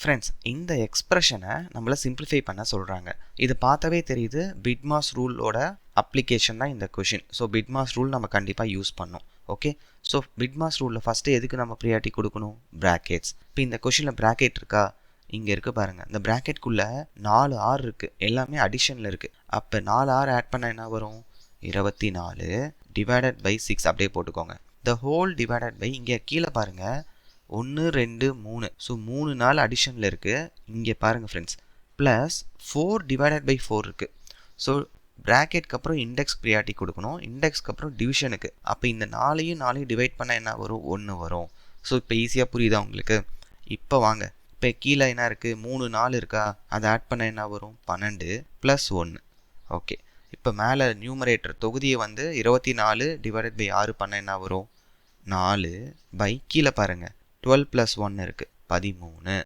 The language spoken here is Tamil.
ஃப்ரெண்ட்ஸ், இந்த எக்ஸ்பிரஷனை நம்மளை சிம்பிளிஃபை பண்ண சொல்கிறாங்க. இது பார்த்தாவே தெரியுது பிட்மாஸ் ரூலோட அப்ளிகேஷன் தான் இந்த கொஷின். ஸோ பிட்மாஸ் ரூல் நம்ம கண்டிப்பாக யூஸ் பண்ணோம். ஓகே, ஸோ பிட்மாஸ் ரூலில் ஃபஸ்ட்டு எதுக்கு நம்ம ப்ரியாரிட்டி கொடுக்கணும்? ப்ராக்கெட்ஸ். இப்போ இந்த கொஷினில் ப்ராக்கெட் இருக்கா? இங்கே இருக்குது பாருங்கள். இந்த ப்ராக்கெட்குள்ளே 4 ஆர் இருக்குது, எல்லாமே அடிஷனில் இருக்குது. அப்போ 4 ஆர் ஆட் பண்ண என்ன வரும்? 24 டிவைடட் பை 6 அப்படியே போட்டுக்கோங்க. த ஹோல் டிவைடட் பை இங்கே கீழே பாருங்கள் 1 2 3. ஸோ 3 நாள் அடிஷனில் இருக்குது. இங்கே பாருங்கள் ஃப்ரெண்ட்ஸ், ப்ளஸ் 4 டிவைடட் பை 4 இருக்குது. ஸோ ப்ராக்கெட்க்கு அப்புறம் இண்டெக்ஸ் ப்ரியாரிட்டி கொடுக்கணும், இண்டெக்ஸ்க்கு அப்புறம் டிவிஷனுக்கு. அப்போ இந்த 4ஐயும் டிவைட் பண்ணால் என்ன வரும்? 1 வரும். ஸோ இப்போ ஈஸியாக புரியுதா உங்களுக்கு? இப்போ வாங்க, இப்போ கீழே என்ன இருக்குது? 3 4 இருக்கா? அதை ஆட் பண்ண என்ன வரும்? 12 ப்ளஸ் 1. ஓகே, இப்போ மேலே நியூமரேட்டர் தொகுதியை 24 டிவைடட் பை 6 பண்ண என்ன வரும்? 4 பை கீழே பாருங்கள் 12 + 1 இருக்குது 13.